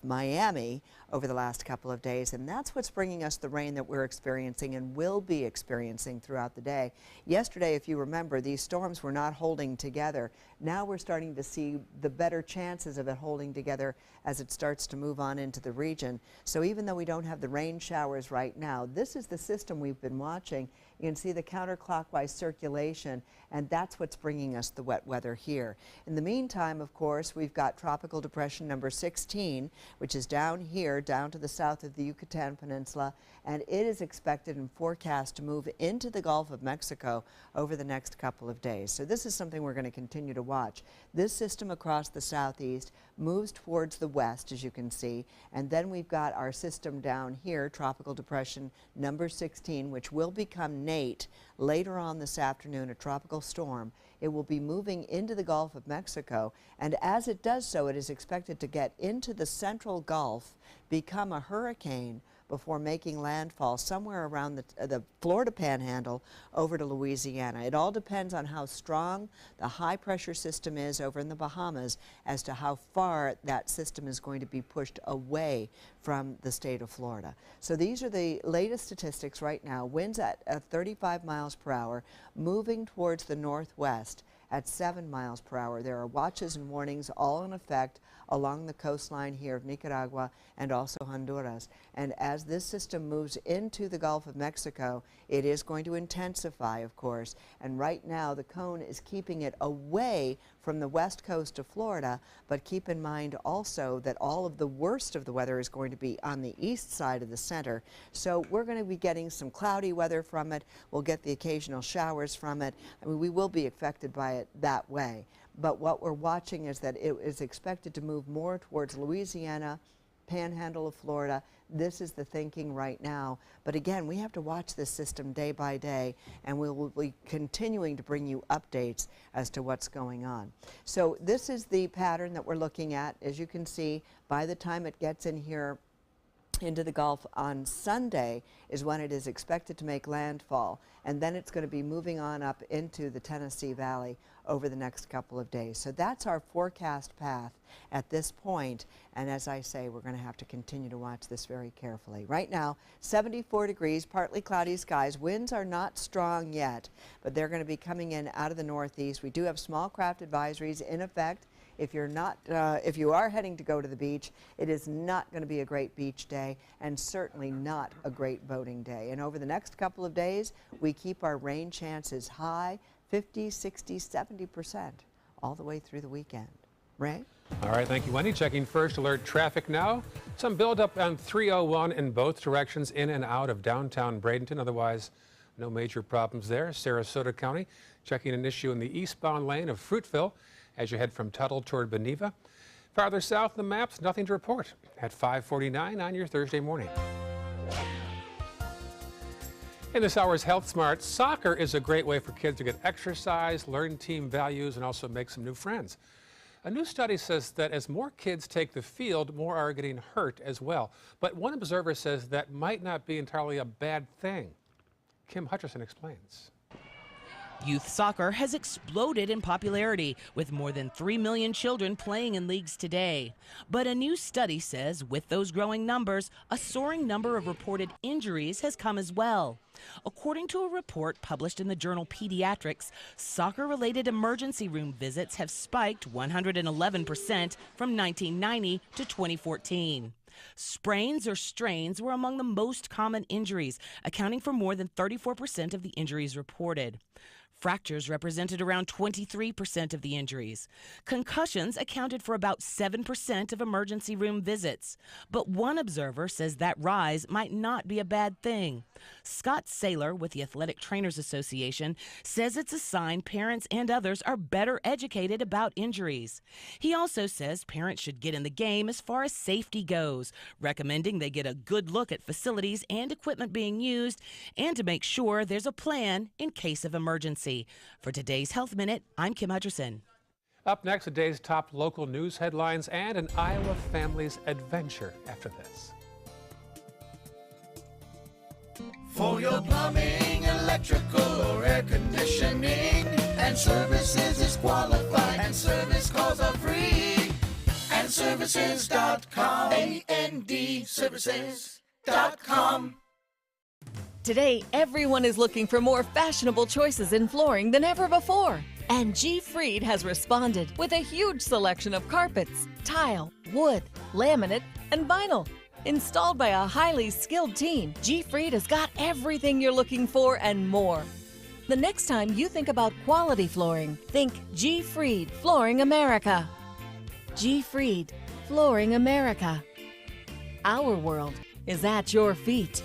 Miami over the last couple of days, and that's what's bringing us the rain that we're experiencing and will be experiencing throughout the day. Yesterday, if you remember, these storms were not holding together. Now we're starting to see the better chances of it holding together as it starts to move on into the region. So even though we don't have the rain showers right now, this is the system we've been watching. You can see the counterclockwise circulation, and that's what's bringing us the wet weather here. In the meantime, of course, we've got Tropical Depression number 16, which is down here, down to the south of the Yucatan Peninsula, and it is expected and forecast to move into the Gulf of Mexico over the next couple of days. So this is something we're going to continue to watch. This system across the southeast moves towards the west, as you can see, and then we've got our system down here, Tropical Depression number 16, which will become Nate later on this afternoon, a tropical storm. It will be moving into the Gulf of Mexico, and as it does so, it is expected to get into the central Gulf, become a hurricane before making landfall somewhere around the Florida Panhandle over to Louisiana. It all depends on how strong the high pressure system is over in the Bahamas as to how far that system is going to be pushed away from the state of Florida. So these are the latest statistics right now. Winds at 35 miles per hour, moving towards the northwest at 7 miles per hour. There are watches and warnings all in effect along the coastline here of Nicaragua and also Honduras. And as this system moves into the Gulf of Mexico, it is going to intensify, of course. And right now, the cone is keeping it away from the west coast of Florida, but keep in mind also that all of the worst of the weather is going to be on the east side of the center. So we're going to be getting some cloudy weather from it. We'll get the occasional showers from it. I mean, we will be affected by it that way. But what we're watching is that it is expected to move more towards Louisiana, Panhandle of Florida. This is the thinking right now. But again, we have to watch this system day by day, and we will be continuing to bring you updates as to what's going on. So this is the pattern that we're looking at. As you can see, by the time it gets in here into the Gulf on Sunday is when it is expected to make landfall, and then it's going to be moving on up into the Tennessee Valley over the next couple of days. So that's our forecast path at this point, and as I say, we're going to have to continue to watch this very carefully. Right now, 74 degrees, partly cloudy skies. Winds are not strong yet, but they're going to be coming in out of the northeast. We do have small craft advisories in effect. If you're not, if you are heading to go to the beach, it is not going to be a great beach day, and certainly not a great boating day. And over the next couple of days, we keep our rain chances high, 50, 60, 70%, all the way through the weekend. Ray? All right, thank you, Wendy. Checking first alert traffic now. Some buildup on 301 in both directions in and out of downtown Bradenton. Otherwise, no major problems there. Sarasota County checking an issue in the eastbound lane of Fruitville as you head from Tuttle toward Beneva. Farther south in the maps, nothing to report at 5:49 on your Thursday morning. In this hour's Health Smart, soccer is a great way for kids to get exercise, learn team values, and also make some new friends. A new study says that as more kids take the field, more are getting hurt as well. But one observer says that might not be entirely a bad thing. Kim Hutcherson explains. Youth soccer has exploded in popularity, with more than 3 million children playing in leagues today. But a new study says with those growing numbers, a soaring number of reported injuries has come as well. According to a report published in the journal Pediatrics, soccer-related emergency room visits have spiked 111% from 1990 to 2014. Sprains or strains were among the most common injuries, accounting for more than 34% of the injuries reported. Fractures represented around 23% of the injuries. Concussions accounted for about 7% of emergency room visits. But one observer says that rise might not be a bad thing. Scott Saylor with the Athletic Trainers Association says it's a sign parents and others are better educated about injuries. He also says parents should get in the game as far as safety goes, recommending they get a good look at facilities and equipment being used and to make sure there's a plan in case of emergency. For today's Health Minute, I'm Kim Hutcherson. Up next, today's top local news headlines and an Iowa family's adventure after this. For your plumbing, electrical, or air conditioning, and services is qualified, and service calls are free. And services.com, AND services.com. Today, everyone is looking for more fashionable choices in flooring than ever before. And G. Fried has responded with a huge selection of carpets, tile, wood, laminate, and vinyl. Installed by a highly skilled team, G. Fried has got everything you're looking for and more. The next time you think about quality flooring, think G. Fried Flooring America. G. Fried Flooring America. Our world is at your feet.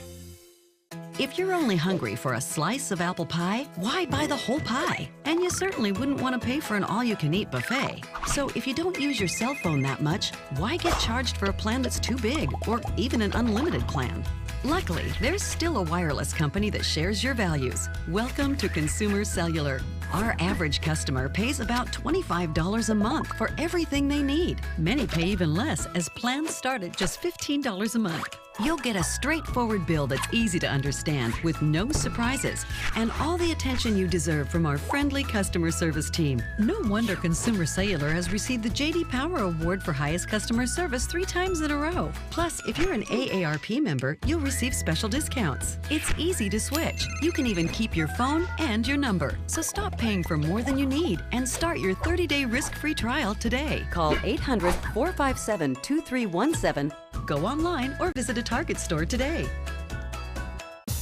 If you're only hungry for a slice of apple pie, why buy the whole pie? And you certainly wouldn't want to pay for an all-you-can-eat buffet. So if you don't use your cell phone that much, why get charged for a plan that's too big, or even an unlimited plan? Luckily, there's still a wireless company that shares your values. Welcome to Consumer Cellular. Our average customer pays about $25 a month for everything they need. Many pay even less, as plans start at just $15 a month. You'll get a straightforward bill that's easy to understand, with no surprises, and all the attention you deserve from our friendly customer service team. No wonder Consumer Cellular has received the J.D. Power Award for highest customer service 3 times in a row. Plus, if you're an AARP member, you'll receive special discounts. It's easy to switch. You can even keep your phone and your number. So stop paying for more than you need and start your 30-day risk-free trial today. Call 800-457-2317. Go online or visit a Target store today.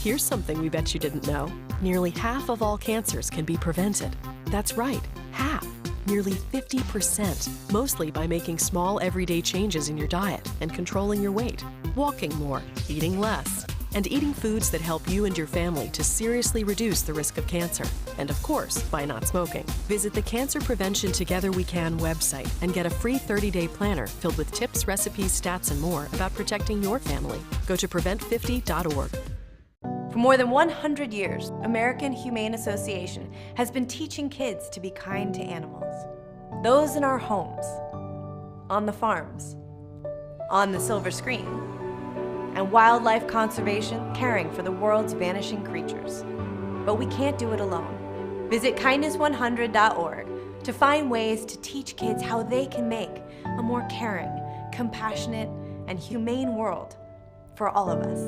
Here's something we bet you didn't know. Nearly half of all cancers can be prevented. That's right, half. Nearly 50%, mostly by making small everyday changes in your diet and controlling your weight, walking more, eating less, and eating foods that help you and your family to seriously reduce the risk of cancer. And of course, by not smoking. Visit the Cancer Prevention Together We Can website and get a free 30-day planner filled with tips, recipes, stats, and more about protecting your family. Go to prevent50.org. For more than 100 years, American Humane Association has been teaching kids to be kind to animals. Those in our homes, on the farms, on the silver screen, and wildlife conservation, caring for the world's vanishing creatures. But we can't do it alone. Visit kindness100.org to find ways to teach kids how they can make a more caring, compassionate, and humane world for all of us.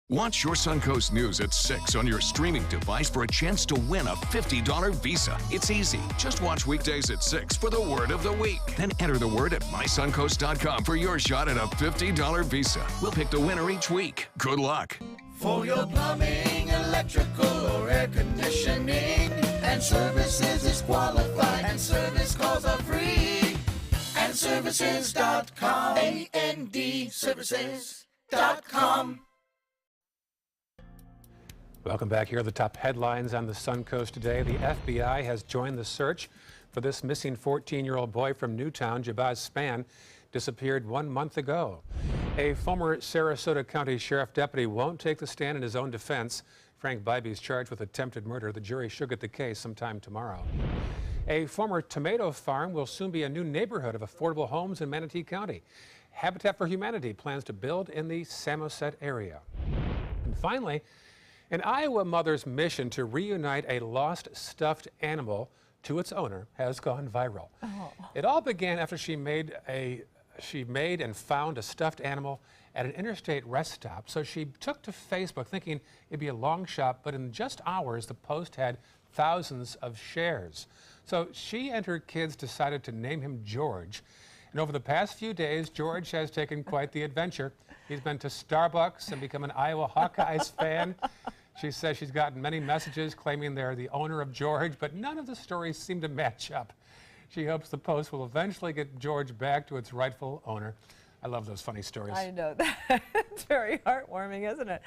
Watch your Suncoast News at 6 on your streaming device for a chance to win a $50 Visa. It's easy. Just watch weekdays at 6 for the word of the week. Then enter the word at mysuncoast.com for your shot at a $50 Visa. We'll pick the winner each week. Good luck. For your plumbing, electrical, or air conditioning, and services is qualified, and service calls are free. AndServices.com. AndServices.com. Welcome back. Here are the top headlines on the Suncoast today. The FBI has joined the search for this missing 14-year-old boy from Newtown, Jabaz Spann, disappeared 1 month ago. A former Sarasota County Sheriff deputy won't take the stand in his own defense. Frank Bybee is charged with attempted murder. The jury should get the case sometime tomorrow. A former tomato farm will soon be a new neighborhood of affordable homes in Manatee County. Habitat for Humanity plans to build in the Samoset area. And finally, an Iowa mother's mission to reunite a lost stuffed animal to its owner has gone viral. Oh. It all began after she made and found a stuffed animal at an interstate rest stop. So she took to Facebook thinking it'd be a long shot, but in just hours, the post had thousands of shares. So she and her kids decided to name him George. And over the past few days, George has taken quite the adventure. He's been to Starbucks and become an Iowa Hawkeyes fan. She says she's gotten many messages claiming they're the owner of George, but none of the stories seem to match up. She hopes the post will eventually get George back to its rightful owner. I love those funny stories. I know that. It's very heartwarming, isn't it?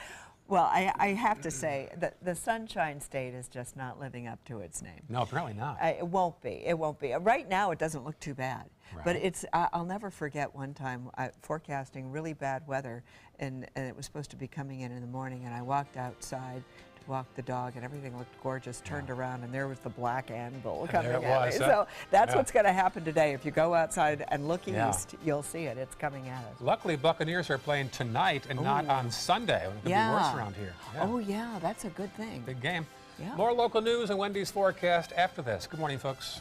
Well, I have to say that the Sunshine State is just not living up to its name. No, apparently not. It won't be. It won't be. Right now, it doesn't look too bad. Right. But it's. I'll never forget one time forecasting really bad weather, and it was supposed to be coming in the morning, and I walked outside to walk the dog, and everything looked gorgeous. Turned around, and there was the black anvil coming at me. So that's what's going to happen today. If you go outside and look east, you'll see it. It's coming at us. Luckily, Buccaneers are playing tonight and not on Sunday. It could be worse around here. Oh, yeah, that's a good thing. Big game. Yeah. More local news and Wendy's forecast after this. Good morning, folks.